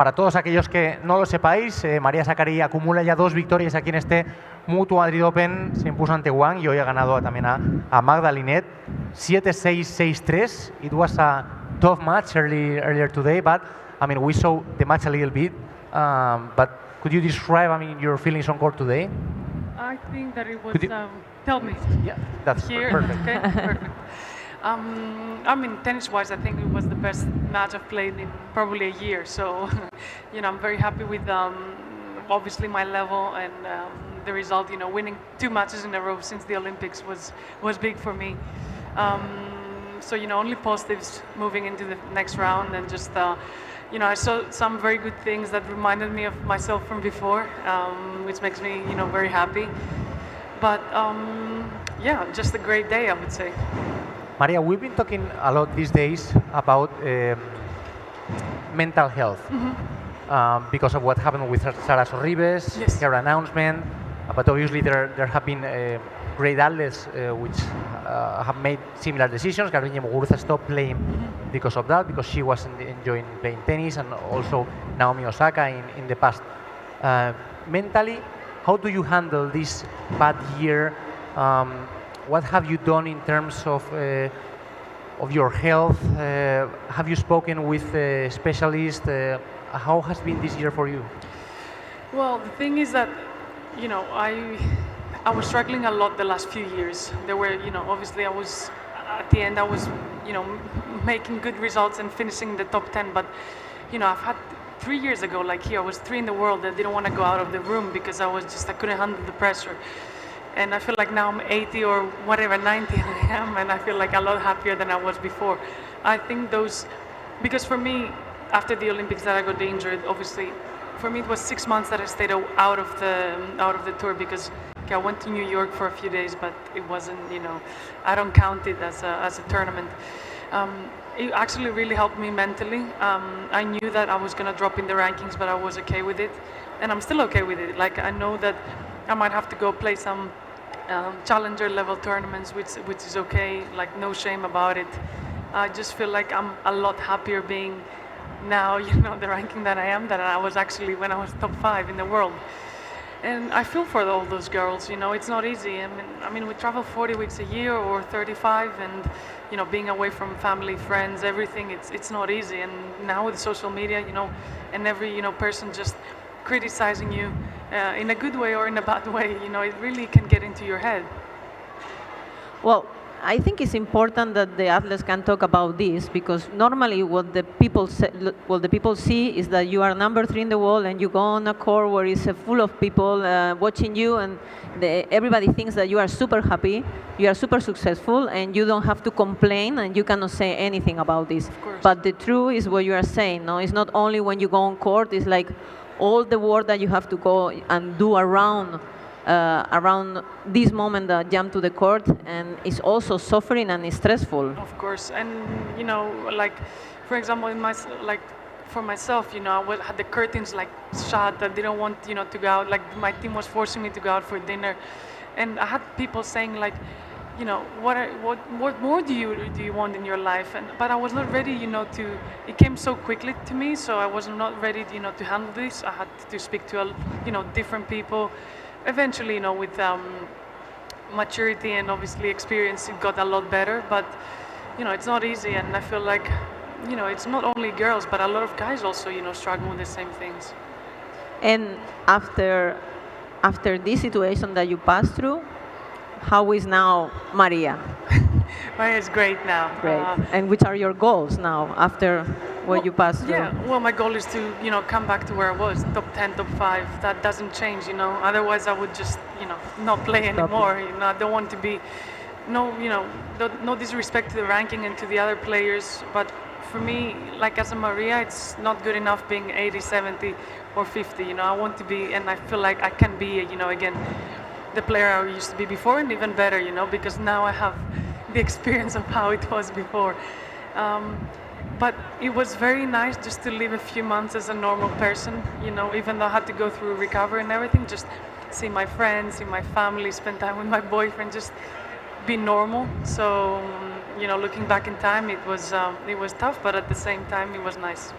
Para todos aquellos que no lo sepáis, María Sákkari acumula ya 2 victorias aquí en este MUTUA Madrid Open. Se impuso ante Wang y hoy ha ganado también a Magdalinet 7-6, 6-3. It was a tough match earlier today, but I mean we saw the match a little bit. But could you describe, I mean, your feelings on court today? I think that it was. Tell me. Yeah, that's here. Perfect. Okay, perfect. I mean, tennis-wise, I think it was the best match I've played in probably a year. So, you know, I'm very happy with obviously my level and the result. You know, winning 2 matches in a row since the Olympics was big for me. So, you know, only positives moving into the next round, and just you know, I saw some very good things that reminded me of myself from before, which makes me, you know, very happy. But yeah, just a great day, I would say. Maria, we've been talking a lot these days about mental health because of what happened with Sara Sorribes, yes. her announcement, but obviously there have been great athletes which have made similar decisions. Garbiñe Muguruza stopped playing because of that, because she wasn't enjoying playing tennis, and also Naomi Osaka in the past. Mentally, how do you handle this bad year? What have you done in terms of your health? Have you spoken with specialists? How has been this year for you? Well, the thing is that, you know, I was struggling a lot the last few years. There were, you know, obviously I was, at the end I was, you know, making good results and finishing the top 10, but, you know, I've had 3 years ago, like here, I was 3 in the world that didn't want to go out of the room because I couldn't handle the pressure. And I feel like now I'm 80 or whatever, 90 I am, and I feel like a lot happier than I was before. I think because for me, after the Olympics that I got injured, obviously, for me it was 6 months that I stayed out of the tour because I went to New York for a few days, but it wasn't, you know, I don't count it as a tournament. It actually really helped me mentally. I knew that I was going to drop in the rankings, but I was okay with it, and I'm still okay with it. Like, I know that I might have to go play some challenger level tournaments, which is okay, like no shame about it. I just feel like I'm a lot happier being now, you know, the ranking that I am than I was actually when I was top 5 in the world. And I feel for all those girls, you know, it's not easy. I mean, we travel 40 weeks a year or 35, and, you know, being away from family, friends, everything, it's not easy. And now with social media, you know, and every, you know, person just criticizing you in a good way or in a bad way, you know, it really can get into your head. Well, I think it's important that the athletes can talk about this, because normally what the people see is that you are number 3 in the world and you go on a court where it's full of people watching you, and everybody thinks that you are super happy, you are super successful, and you don't have to complain and you cannot say anything about this. But the truth is what you are saying. No, it's not only when you go on court, it's like all the work that you have to go and do around this moment that jump to the court, and it's also suffering and it's stressful. Of course, and you know, like for example, for myself, you know, I had the curtains like shut. I didn't want, you know, to go out. Like my team was forcing me to go out for dinner, and I had people saying like, you know, what more do you want in your life? But I was not ready, you know, it came so quickly to me, so I was not ready, you know, to handle this. I had to speak to, you know, different people. Eventually, you know, with maturity and obviously experience, it got a lot better, but, you know, it's not easy, and I feel like, you know, it's not only girls, but a lot of guys also, you know, struggle with the same things. And after this situation that you passed through, how is now Maria? Maria is great now. Great. And which are your goals now after what you passed through? Yeah, well, my goal is to, you know, come back to where I was, top 10, top 5. That doesn't change, you know. Otherwise, I would just, you know, not play anymore. You know, I don't want to be, no disrespect to the ranking and to the other players, but for me, like as a Maria, it's not good enough being 80, 70, or 50. You know, I want to be, and I feel like I can be, you know, again, the player I used to be before, and even better, you know, because now I have the experience of how it was before. But it was very nice just to live a few months as a normal person, you know, even though I had to go through recovery and everything, just see my friends, see my family, spend time with my boyfriend, just be normal. So, you know, looking back in time, it was tough, but at the same time, it was nice.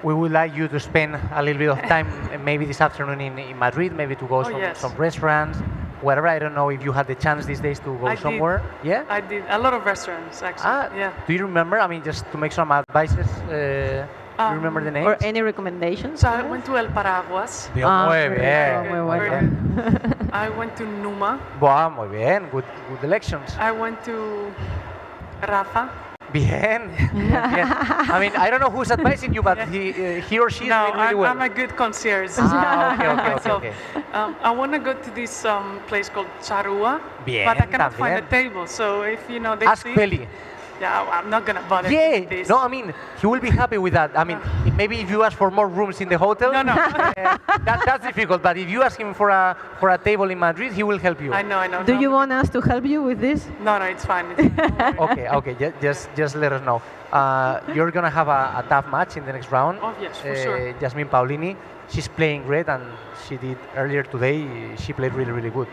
we would like you to spend a little bit of time, maybe this afternoon in Madrid, maybe to go yes. some restaurants, whatever. I don't know if you had the chance these days to go somewhere. Yeah? I did. A lot of restaurants, actually. Yeah. Do you remember? I mean, just to make some advices, do you remember the names? Or any recommendations? So I went to El Paraguas. Muy bien. Muy bueno. I went to Numa. Wow, muy bien. Good elections. I went to Rafa. Bien. Bien. I mean, I don't know who's advising you, but he or she is doing really well. I'm a good concierge. Okay. I want to go to this place called Charrua, Bien, but I cannot find a también. table. So if they Ask see, Feli. yeah, I'm not gonna bother with this. No, I mean, he will be happy with that. I mean, maybe if you ask for more rooms in the hotel, No. that's difficult. But if you ask him for a table in Madrid, he will help you. I know. Do you want us to help you with this? No, it's fine. Okay. Just let us know. You're gonna have a tough match in the next round. Oh, yes, for sure. Jasmine Paolini, she's playing great, and she did earlier today. She played really good.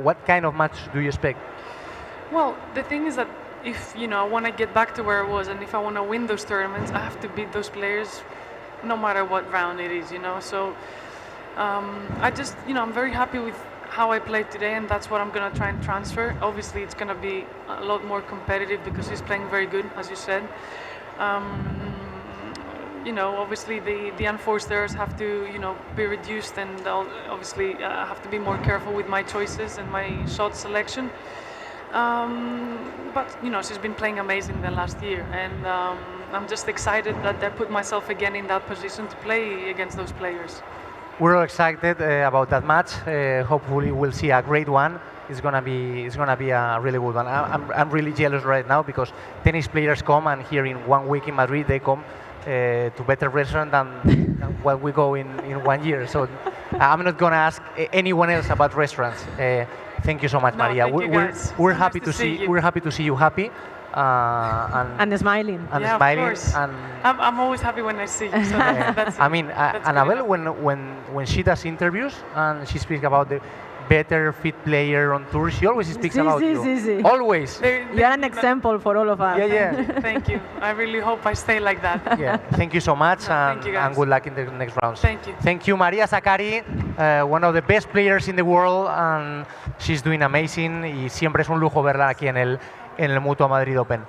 What kind of match do you expect? Well, the thing is that if I want to get back to where I was, and if I want to win those tournaments, I have to beat those players, no matter what round it is. So I just, I'm very happy with how I played today, and that's what I'm gonna try and transfer. Obviously, it's gonna be a lot more competitive because he's playing very good, as you said. Obviously the unforced errors have to, be reduced, and obviously I have to be more careful with my choices and my shot selection. But she's been playing amazing the last year, and I'm just excited that I put myself again in that position to play against those players. We're all excited about that match. Hopefully, we'll see a great one. It's gonna be a really good one. I'm really jealous right now because tennis players come, and here in 1 week in Madrid they come to better restaurant than what we go in 1 year. So I'm not gonna ask anyone else about restaurants. Thank you so much, Maria. Thank you, guys. We're So happy nice to to see see. you. We're happy to see you happy. And smiling. And Yeah, smiling. of course. And I'm always happy when I see you. So that's I mean, that's Annabelle, good. when she does interviews and she speaks about the better fit player on tour, she always speaks about you. Sí. Always. You're an example for all of us. Yeah. Thank you. I really hope I stay like that. Yeah. Thank you so much, Thank you, guys. and good luck in the next rounds. Thank you. Thank you, María Sákkari, one of the best players in the world, and she's doing amazing. Y siempre es un lujo verla aquí en el MUTUA Madrid Open.